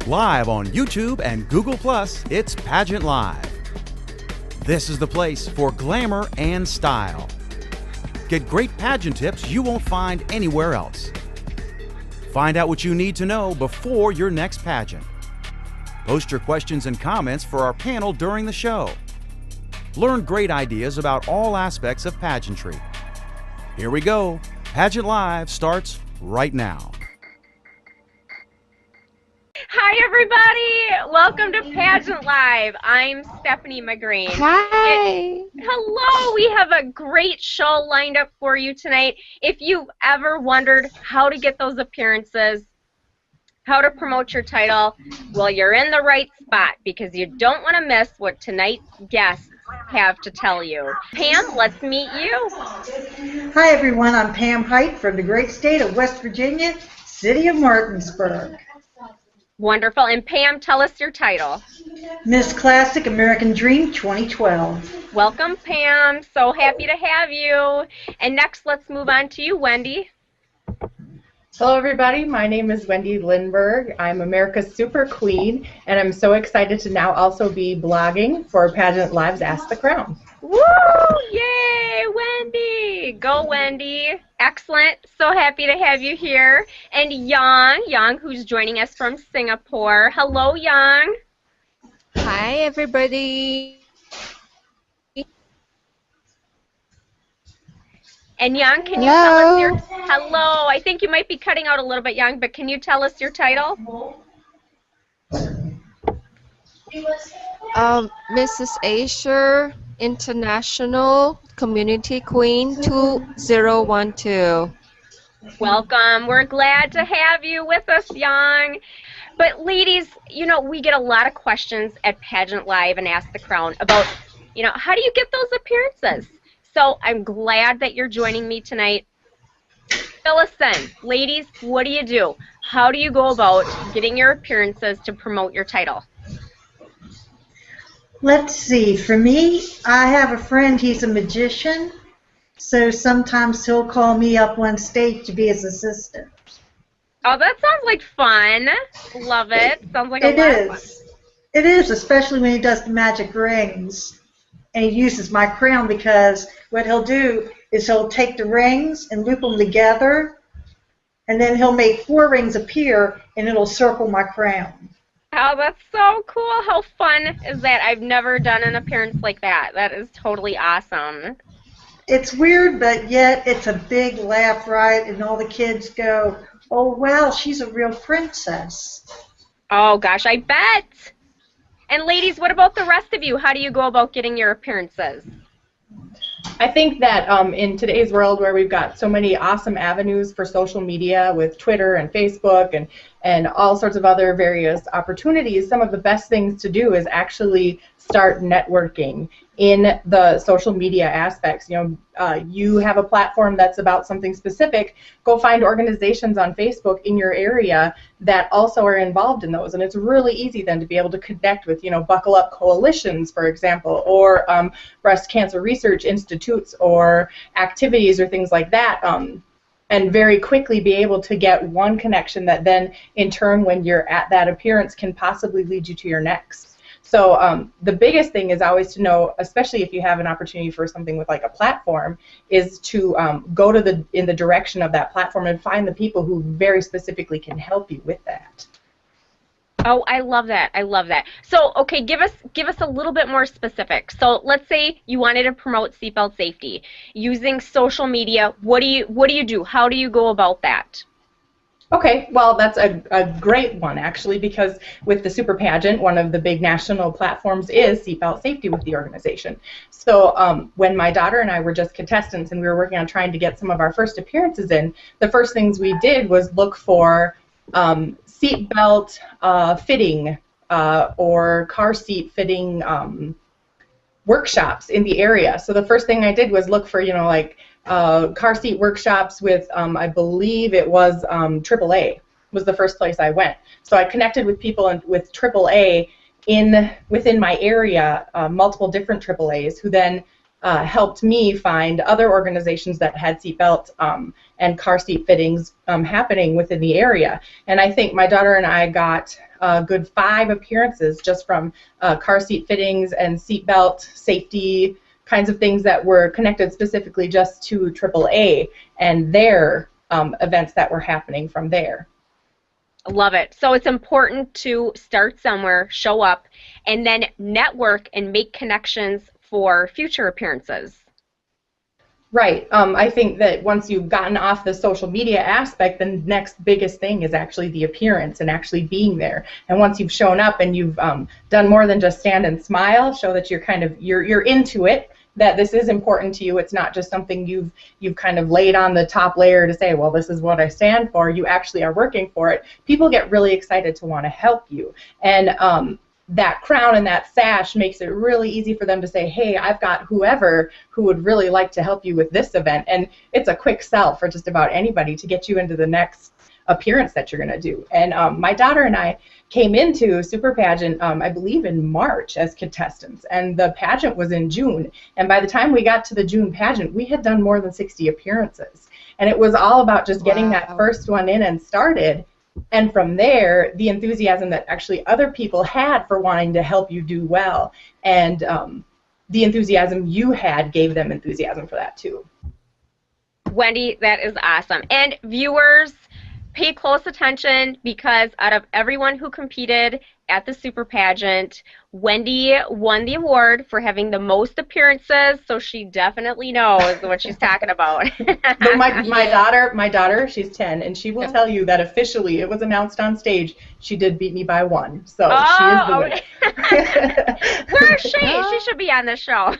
Live on YouTube and Google+, it's Pageant Live. This is the place for glamour and style. Get great pageant tips you won't find anywhere else. Find out what you need to know before your next pageant. Post your questions and comments for our panel during the show. Learn great ideas about all aspects of pageantry. Here we go. Pageant Live starts right now. Hi, everybody. Welcome to Pageant Live. I'm Stephanie McGreen. Hi. Hello. We have a great show lined up for you tonight. If you've ever wondered how to get those appearances, how to promote your title, well, you're in the right spot because you don't want to miss what tonight's guests have to tell you. Pam, let's meet you. Hi, everyone. I'm Pam Height from the great state of West Virginia, city of Martinsburg. Wonderful. And Pam, tell us your title. Miss Classic American Dream 2012. Welcome, Pam. So happy to have you. And next, let's move on to you, Wendy. Hello, everybody. My name is Wendy Lindberg. I'm America's Super Queen, and I'm so excited to now also be blogging for Pageant Live's Ask the Crown. Woo! Yay, Wendy! Go, Wendy. Excellent. So happy to have you here. And Yang, who's joining us from Singapore. Hello, Yang. Hi, everybody. And Yang, can you tell us your... Hello. I think you might be cutting out a little bit, Yang, but can you tell us your title? Mrs. Asia International Community Queen 2012. Welcome. We're glad to have you with us, Yang. But ladies, you know, we get a lot of questions at Pageant Live and Ask the Crown about, you know, how do you get those appearances? So I'm glad that you're joining me tonight. Fill us in. Ladies, what do you do? How do you go about getting your appearances to promote your title? Let's see. For me, I have a friend. He's a magician, so sometimes he'll call me up on stage to be his assistant. Oh, that sounds like fun. Love it. Sounds like a lot of fun. It is, especially when he does the magic rings. And he uses my crown because what he'll do is he'll take the rings and loop them together, and then he'll make 4 rings appear, and it'll circle my crown. Oh, that's so cool. How fun is that? I've never done an appearance like that. That is totally awesome. It's weird, but yet it's a big laugh, right? And all the kids go, oh, wow, she's a real princess. Oh, gosh, I bet. And ladies, what about the rest of you? How do you go about getting your appearances? I think that in today's world where we've got so many awesome avenues for social media with Twitter and Facebook and all sorts of other various opportunities, some of the best things to do is actually start networking in the social media aspects. You know, you have a platform that's about something specific, go find organizations on Facebook in your area that also are involved in those, and it's really easy then to be able to connect with, you know, Buckle Up Coalitions, for example, or breast cancer research institutes or activities or things like that, and very quickly be able to get one connection that then in turn when you're at that appearance can possibly lead you to your next. So the biggest thing is always to know, especially if you have an opportunity for something with like a platform, is to go to in the direction of that platform and find the people who very specifically can help you with that. Oh, I love that. I love that. So, okay, give us a little bit more specific. So, let's say you wanted to promote seatbelt safety using social media. What do you do? How do you go about that? Okay, well, that's a great one, actually, because with the Super Pageant, one of the big national platforms is seatbelt safety with the organization. So when my daughter and I were just contestants and we were working on trying to get some of our first appearances in, the first things we did was look for seatbelt fitting or car seat fitting workshops in the area. So the first thing I did was look for, you know, like car seat workshops with, I believe it was AAA was the first place I went. So I connected with people with AAA within my area, multiple different AAAs, who then helped me find other organizations that had seatbelt and car seat fittings happening within the area. And I think my daughter and I got a good 5 appearances just from car seat fittings and seat belt safety kinds of things that were connected specifically just to AAA and their events that were happening from there. Love it. So it's important to start somewhere, show up, and then network and make connections for future appearances. Right. I think that once you've gotten off the social media aspect, the next biggest thing is actually the appearance and actually being there. And once you've shown up and you've done more than just stand and smile, show that you're into it, that this is important to you. It's not just something you've kind of laid on the top layer to say, well, this is what I stand for. You actually are working for it. People get really excited to want to help you. And that crown and that sash makes it really easy for them to say, hey, I've got whoever who would really like to help you with this event. And it's a quick sell for just about anybody to get you into the next appearance that you're going to do. And my daughter and I came into Super Pageant, I believe, in March as contestants. And the pageant was in June. And by the time we got to the June pageant, we had done more than 60 appearances. And it was all about just getting that first one in and started. And from there, the enthusiasm that actually other people had for wanting to help you do well, and the enthusiasm you had gave them enthusiasm for that too. Wendy, that is awesome. And viewers, pay close attention, because out of everyone who competed at the Super Pageant, Wendy won the award for having the most appearances, so she definitely knows what she's talking about. So my daughter, she's 10, and she will tell you that officially it was announced on stage she did beat me by 1. So she is the winner. Where is she? She should be on the show.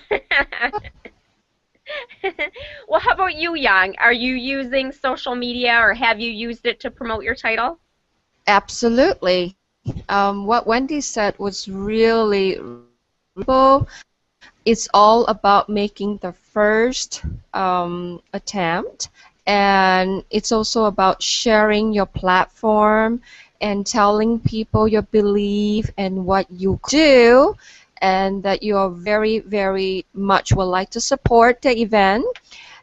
Well, how about you, Yang? Are you using social media, or have you used it to promote your title? Absolutely. What Wendy said was really cool. It's all about making the first attempt, and it's also about sharing your platform and telling people your belief and what you do, and that you are very, very much would like to support the event,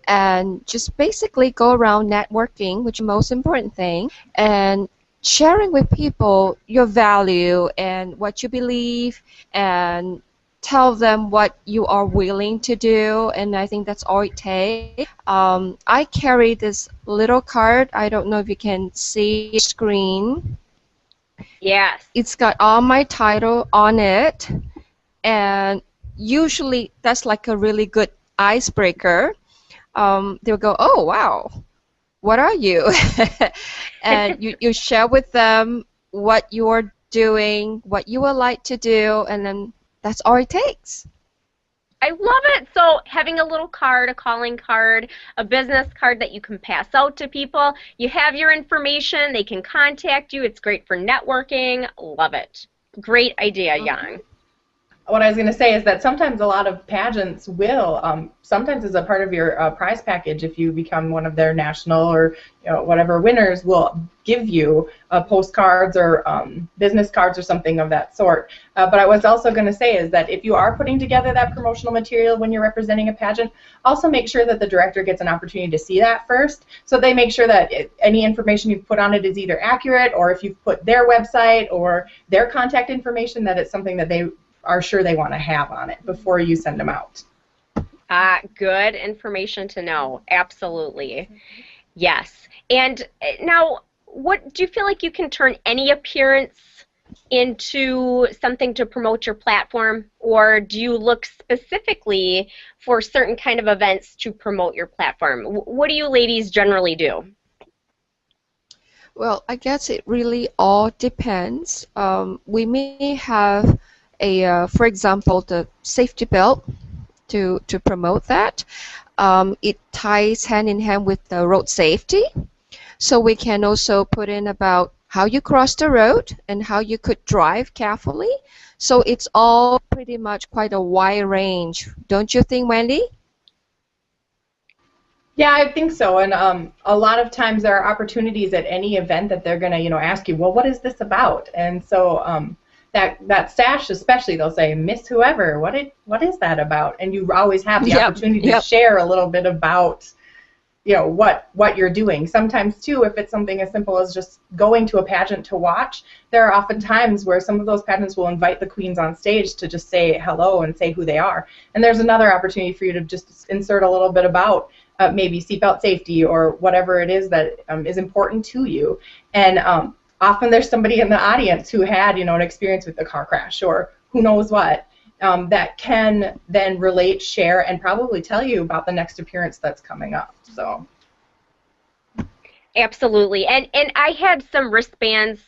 and just basically go around networking, which is the most important thing, and sharing with people your value and what you believe, and tell them what you are willing to do. And I think that's all it takes. I carry this little card. I don't know if you can see the screen. Yes. It's got all my title on it. And usually that's like a really good icebreaker. They'll go, oh, wow, what are you? And you share with them what you're doing, what you would like to do, and then that's all it takes. I love it. So having a little card, a calling card, a business card that you can pass out to people, you have your information, they can contact you. It's great for networking. Love it. Great idea, Yang. What I was going to say is that sometimes a lot of pageants will, sometimes as a part of your prize package, if you become one of their national or whatever winners, will give you postcards or business cards or something of that sort. But I was also going to say is that if you are putting together that promotional material when you're representing a pageant, also make sure that the director gets an opportunity to see that first, so they make sure that any information you've put on it is either accurate, or if you've put their website or their contact information, that it's something that they are sure they want to have on it before you send them out. Good information to know. Absolutely. Yes. And now, what do you feel like you can turn any appearance into something to promote your platform, or do you look specifically for certain kind of events to promote your platform? What do you ladies generally do? Well, I guess it really all depends. We may have for example, the safety belt to promote that. It ties hand in hand with the road safety. So we can also put in about how you cross the road and how you could drive carefully. So it's all pretty much quite a wide range. Don't you think, Wendy? Yeah, I think so. And a lot of times there are opportunities at any event that they're going to, ask you, well, what is this about? And so that sash especially, they'll say, Miss Whoever, what is that about? And you always have the opportunity to share a little bit about what you're doing. Sometimes too, if it's something as simple as just going to a pageant to watch, there are often times where some of those pageants will invite the queens on stage to just say hello and say who they are. And there's another opportunity for you to just insert a little bit about maybe seatbelt safety or whatever it is that is important to you. And often there's somebody in the audience who had an experience with the car crash or who knows what. That can then relate, share, and probably tell you about the next appearance that's coming up. So, absolutely. And I had some wristbands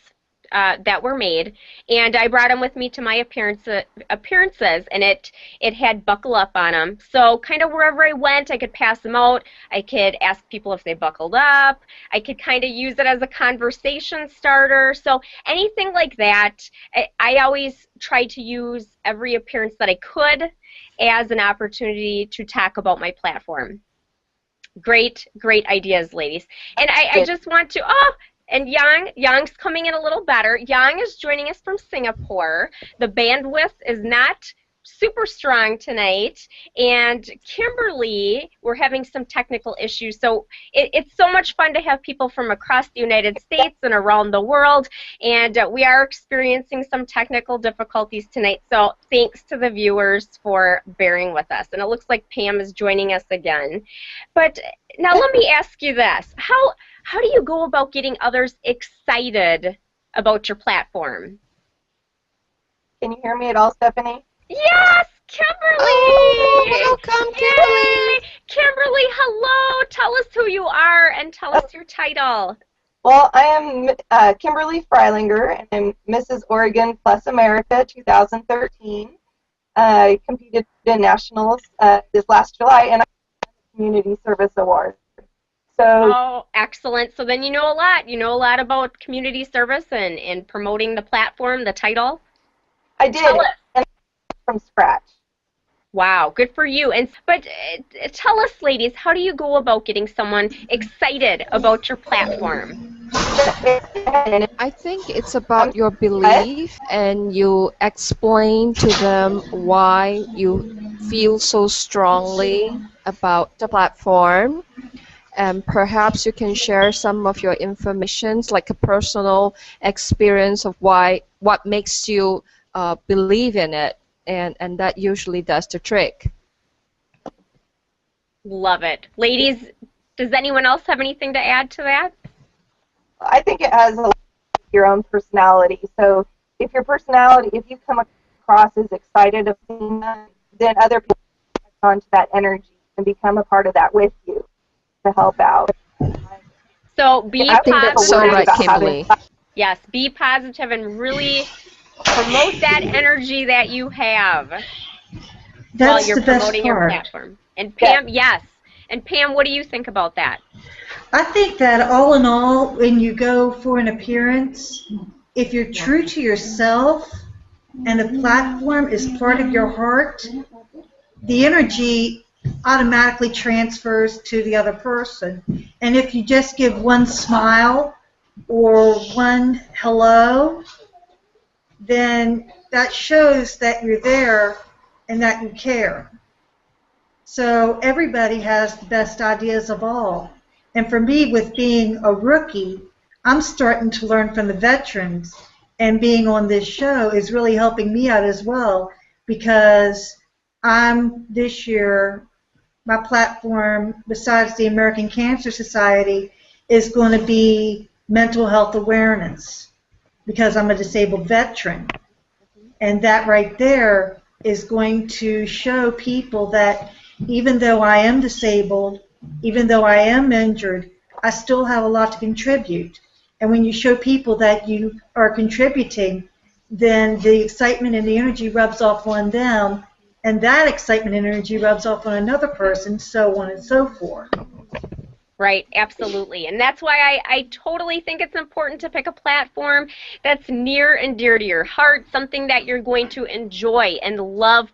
that were made, and I brought them with me to my appearances, and it had buckle up on them. So kind of wherever I went, I could pass them out. I could ask people if they buckled up. I could kind of use it as a conversation starter. So anything like that, I always tried to use every appearance that I could as an opportunity to talk about my platform. Great ideas, ladies. And I just want to, and Yang's coming in a little better. Yang is joining us from Singapore. The bandwidth is not super strong tonight. And Kimberly, we're having some technical issues. So it's so much fun to have people from across the United States and around the world. And we are experiencing some technical difficulties tonight. So thanks to the viewers for bearing with us. And it looks like Pam is joining us again. But now let me ask you this. How do you go about getting others excited about your platform? Can you hear me at all, Stephanie? Yes, Kimberly! Oh, welcome, Kimberly! Yay! Kimberly, hello! Tell us who you are and tell us your title. Well, I am Kimberly Freilinger, and I'm Mrs. Oregon Plus America 2013. I competed in nationals this last July, and I won the Community Service Award. Oh, excellent. So then you know a lot. You know a lot about community service and promoting the platform, the title. I did, and from scratch. Wow, good for you. But tell us, ladies, how do you go about getting someone excited about your platform? I think it's about your belief, and you explain to them why you feel so strongly about the platform. And perhaps you can share some of your information, like a personal experience of what makes you believe in it, and that usually does the trick. Love it. Ladies, does anyone else have anything to add to that? I think it has a lot of your own personality. So if you come across as excited of things, then other people catch on to that energy and become a part of that with you to help out. So be positive. That's so right, Kimberly. Yes, be positive and really promote that energy that you have while you're promoting your platform. And Pam, yes. And Pam, what do you think about that? I think that all in all, when you go for an appearance, if you're true to yourself and the platform is part of your heart, the energy automatically transfers to the other person. And if you just give one smile or one hello, then that shows that you're there and that you care. So everybody has the best ideas of all. And for me, with being a rookie, I'm starting to learn from the veterans, and being on this show is really helping me out as well, because this year, my platform, besides the American Cancer Society, is going to be mental health awareness, because I'm a disabled veteran. And that right there is going to show people that even though I am disabled, even though I am injured, I still have a lot to contribute. And when you show people that you are contributing, then the excitement and the energy rubs off on them, and that excitement and energy rubs off on another person, so on and so forth. Right, absolutely. And that's why I totally think it's important to pick a platform that's near and dear to your heart, something that you're going to enjoy and love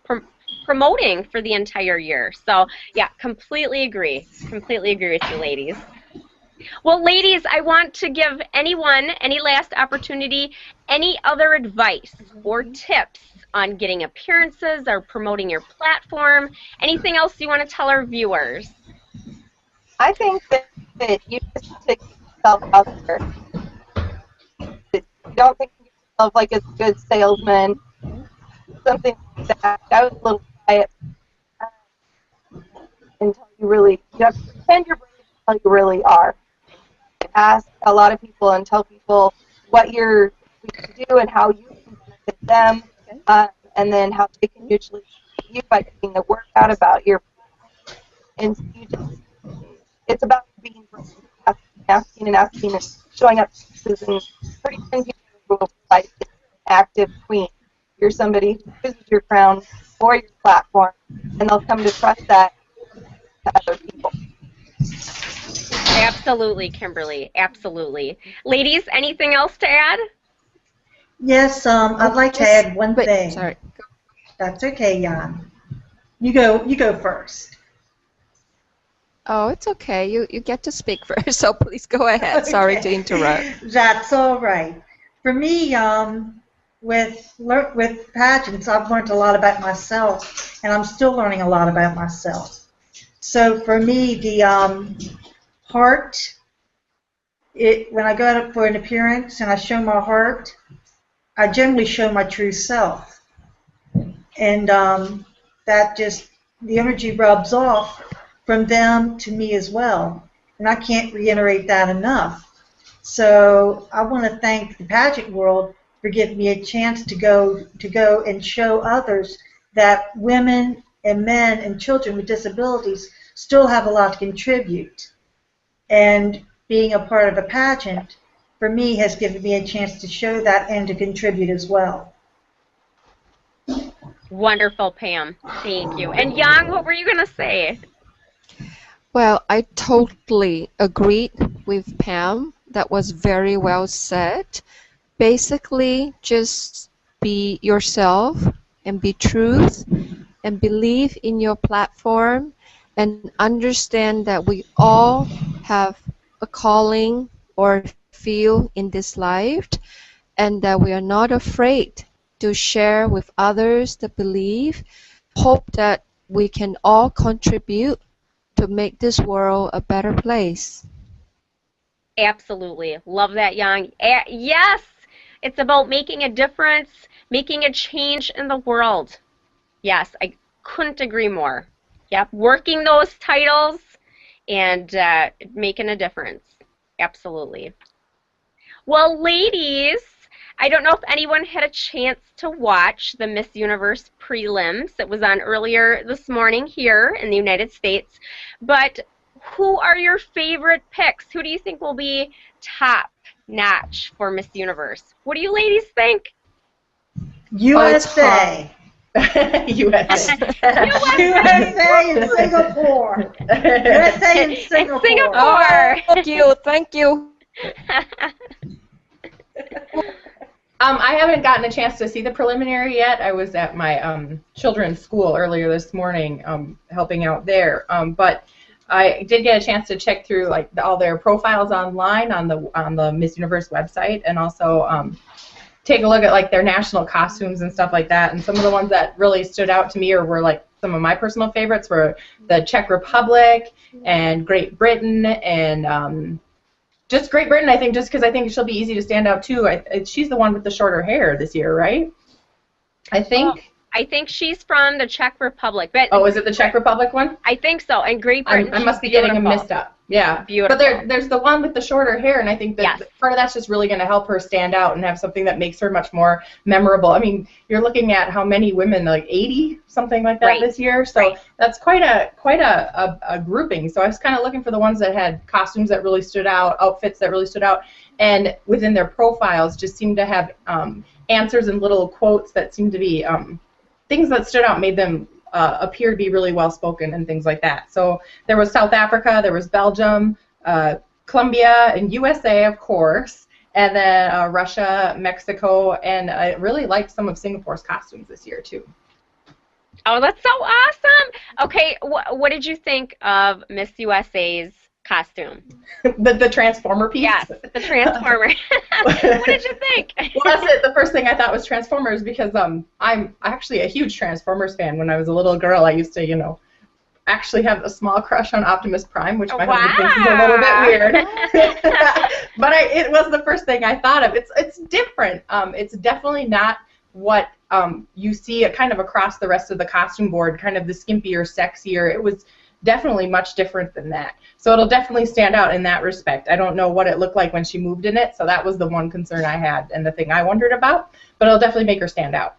promoting for the entire year. So, yeah, completely agree. Completely agree with you, ladies. Well, ladies, I want to give anyone any last opportunity, any other advice or tips on getting appearances or promoting your platform, anything else you want to tell our viewers? I think that you just need to get yourself out there. You don't think of yourself like a good salesman, something like that. I was a little quiet until you have to pretend you're brave until you really are. Ask a lot of people and tell people what you do and how you can benefit them, and then how they can mutually benefit you by getting the word out about your product. And so it's about being brave, asking and showing up to places, and pretty soon people will realize that you're an active queen. You're somebody who uses your crown for your platform, and they'll come to trust that to other people. Absolutely, Kimberly. Absolutely. Ladies, anything else to add? Yes, I'd like to add one thing. Sorry. That's okay, Jan. You go first. Oh, it's okay. You get to speak first, so please go ahead. Sorry to interrupt. That's all right. For me, with pageants, I've learned a lot about myself, and I'm still learning a lot about myself. So for me, the heart, when I go out for an appearance and I show my heart, I generally show my true self. And that just, the energy rubs off from them to me as well. And I can't reiterate that enough. So I want to thank the pageant world for giving me a chance to go and show others that women and men and children with disabilities still have a lot to contribute. And being a part of a pageant, for me, has given me a chance to show that and to contribute as well. Wonderful, Pam. Thank you. And Yang, what were you going to say? Well, I totally agreed with Pam. That was very well said. Basically, just be yourself and be truth and believe in your platform and understand that we all have a calling or feel in this life, and that we are not afraid to share with others the belief. Hope that we can all contribute to make this world a better place. Absolutely. Love that, Yang. Yes, it's about making a difference, making a change in the world. Yes, I couldn't agree more. Yep, working those titles and making a difference. Absolutely. Well, ladies, I don't know if anyone had a chance to watch the Miss Universe prelims that was on earlier this morning here in the United States, but who are your favorite picks? Who do you think will be top notch for Miss Universe? What do you ladies think? USA. USA. USA and Singapore. USA and Singapore. Oh, thank you. I haven't gotten a chance to see the preliminary yet. I was at my children's school earlier this morning helping out there. But I did get a chance to check through like all their profiles online on the Miss Universe website, and also take a look at like their national costumes and stuff like that. And some of the ones that really stood out to me or were like some of my personal favorites were the Czech Republic and Great Britain, and just Great Britain, I think, just because I think she'll be easy to stand out too. She's the one with the shorter hair this year, right? I think. Oh, I think she's from the Czech Republic. But oh, is it the Czech Republic one? I think so. And Great Britain. I must be getting them mixed up. Yeah. Beautiful. But there's the one with the shorter hair, and I think that part of that's just really going to help her stand out and have something that makes her much more memorable. I mean, you're looking at how many women, like 80, something like that this year. So that's quite a grouping. So I was kind of looking for the ones that had costumes that really stood out, outfits that really stood out, and within their profiles just seemed to have answers and little quotes that seemed to be things that stood out, made them appear to be really well spoken and things like that. So there was South Africa, there was Belgium, Colombia, and USA, of course, and then Russia, Mexico, and I really liked some of Singapore's costumes this year too. Oh, that's so awesome! Okay, what did you think of Miss USA's costume? the Transformer piece? Yes, the Transformer. What did you think? Well, that's it. The first thing I thought was Transformers because I'm actually a huge Transformers fan. When I was a little girl, I used to, actually have a small crush on Optimus Prime, which my husband thinks is a little bit weird. But it was the first thing I thought of. It's different. It's definitely not what you see kind of across the rest of the costume board, kind of the skimpier, sexier. It was definitely much different than that. So it'll definitely stand out in that respect. I don't know what it looked like when she moved in it, so that was the one concern I had and the thing I wondered about, but it'll definitely make her stand out.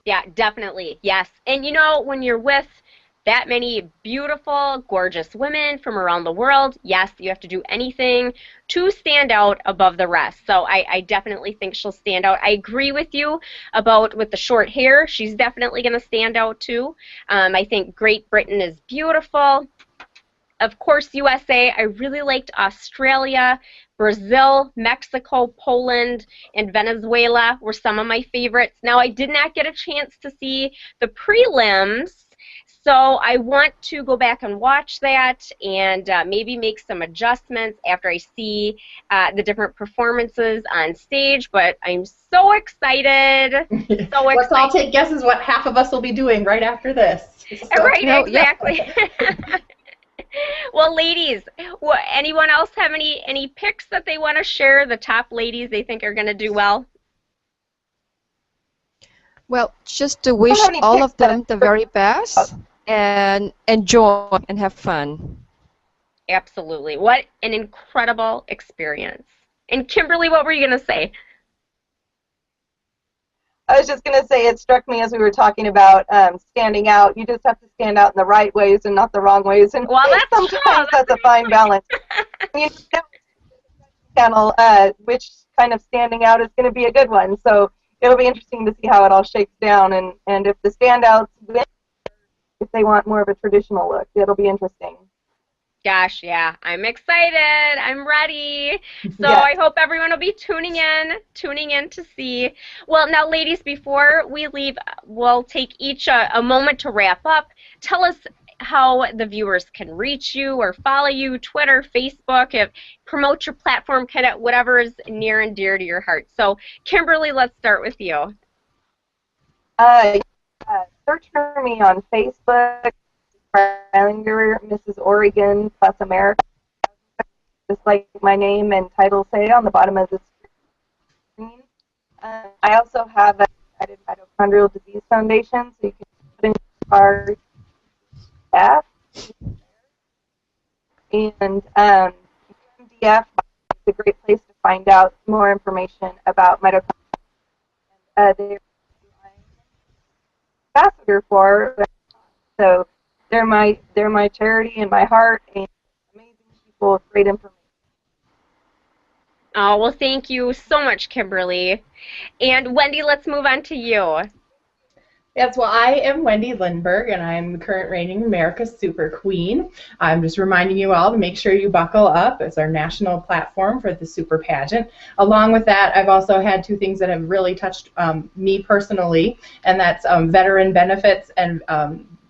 Yeah, definitely, yes. And you know, when you're with that many beautiful, gorgeous women from around the world, yes, you have to do anything to stand out above the rest. So I definitely think she'll stand out. I agree with you about with the short hair. She's definitely going to stand out too. I think Great Britain is beautiful. Of course, USA. I really liked Australia. Brazil, Mexico, Poland, and Venezuela were some of my favorites. Now, I did not get a chance to see the prelims, so I want to go back and watch that and maybe make some adjustments after I see the different performances on stage, but I'm so excited. So Let's all take guesses what half of us will be doing right after this. So. Right, exactly. Well, ladies, anyone else have any picks that they want to share, the top ladies they think are going to do well? Well, just to wish all of them the very best and enjoy and have fun. Absolutely. What an incredible experience. And Kimberly, what were you going to say? I was just going to say, it struck me as we were talking about standing out. You just have to stand out in the right ways and not the wrong ways. And well, that's sometimes that's a fine balance. You know, channel, which kind of standing out is going to be a good one. So it'll be interesting to see how it all shakes down. And if the standouts win, if they want more of a traditional look, it'll be interesting. Gosh, yeah, I'm excited. I'm ready. So I hope everyone will be tuning in to see. Well, now, ladies, before we leave, we'll take each a moment to wrap up. Tell us how the viewers can reach you or follow you, Twitter, Facebook, promote your platform, kind of whatever is near and dear to your heart. So, Kimberly, let's start with you. Search for me on Facebook. Mrs. Oregon plus America, just like my name and title say on the bottom of the screen. I also have a Mitochondrial Disease Foundation, so you can put in our staff. And MDF is a great place to find out more information about mitochondria. They're ambassador for, so they're my charity and my heart, and amazing people with great information. Oh, well, thank you so much, Kimberly. And Wendy, let's move on to you. Yes, well, I am Wendy Lindberg, and I'm the current reigning America's Super Queen. I'm just reminding you all to make sure you buckle up. It's our national platform for the Super Pageant. Along with that, I've also had two things that have really touched me personally, and that's veteran benefits and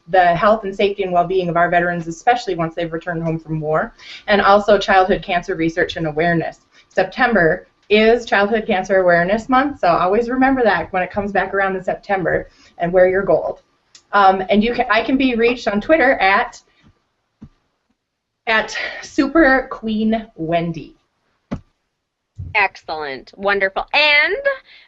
the health and safety and well-being of our veterans, especially once they've returned home from war, and also childhood cancer research and awareness. September is Childhood Cancer Awareness Month, so always remember that when it comes back around in September, and wear your gold. And I can be reached on Twitter at Super Queen Wendy. Excellent. Wonderful. And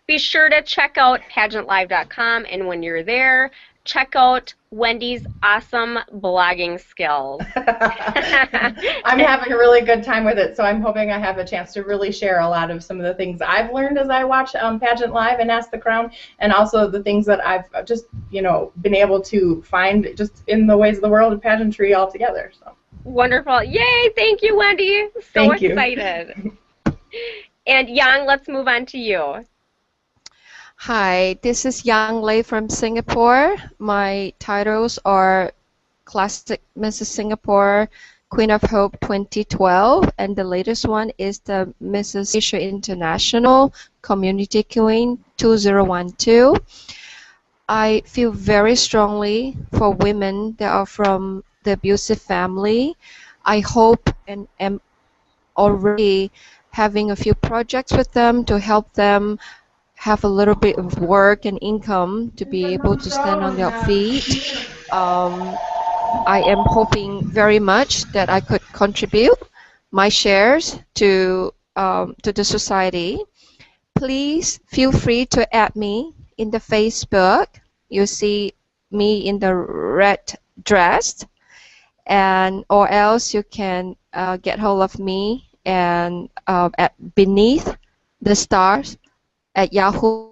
be sure to check out PageantLIVE.com, and when you're there, check out Wendy's awesome blogging skills. I'm having a really good time with it, so I'm hoping I have a chance to really share a lot of some of the things I've learned as I watch Pageant Live and Ask the Crown, and also the things that I've just, been able to find just in the ways of the world of pageantry altogether. So. Wonderful. Yay, thank you, Wendy. So excited. And Yang, let's move on to you. Hi, this is Yang Lei from Singapore. My titles are Classic Mrs. Singapore, Queen of Hope 2012, and the latest one is the Mrs. Asia International Community Queen 2012. I feel very strongly for women that are from the abusive family. I hope and am already having a few projects with them to help them have a little bit of work and income to be able to stand on their feet. I am hoping very much that I could contribute my shares to the society. Please feel free to add me in the Facebook. You see me in the red dress, and or else you can get hold of me and at beneath the stars at Yahoo.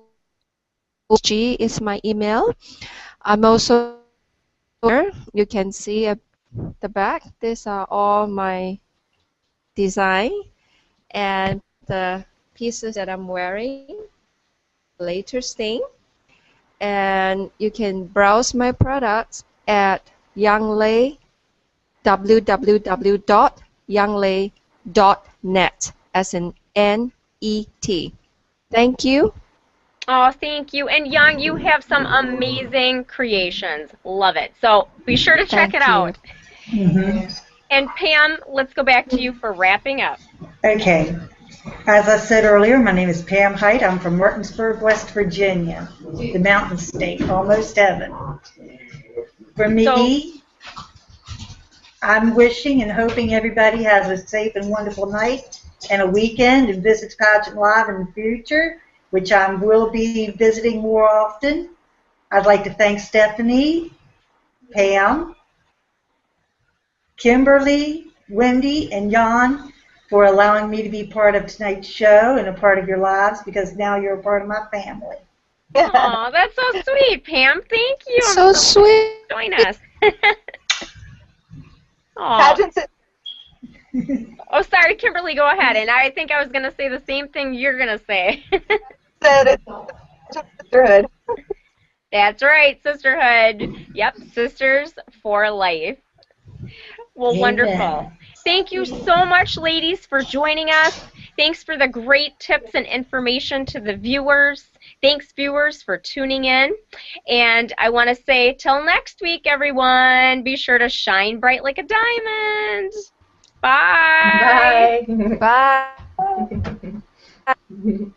G is my email. I'm also here. You can see at the back. These are all my design and the pieces that I'm wearing. Latest thing, and you can browse my products at Younglei www.younglei.net as in N-E-T. Thank you. Oh, thank you. And Young, you have some amazing creations. Love it. So be sure to check it Thank you. out. And Pam, let's go back to you for wrapping up. Okay. As I said earlier, my name is Pam Height. I'm from Martinsburg, West Virginia, the mountain state, almost heaven. For me, I'm wishing and hoping everybody has a safe and wonderful night and a weekend and visits Pageant Live in the future, which I will be visiting more often. I'd like to thank Stephanie, Pam, Kimberly, Wendy, and Jan for allowing me to be part of tonight's show and a part of your lives, because now you're a part of my family. Oh, that's so sweet, Pam. Thank you. So sweet. Join us. Pageants. Oh, sorry, Kimberly, go ahead. And I think I was going to say the same thing you're going to say. Said it's sisterhood. That's right, sisterhood. Yep, sisters for life. Well, Amen. Wonderful. Thank you so much, ladies, for joining us. Thanks for the great tips and information to the viewers. Thanks, viewers, for tuning in. And I want to say, till next week, everyone, be sure to shine bright like a diamond. Bye. Bye. Bye.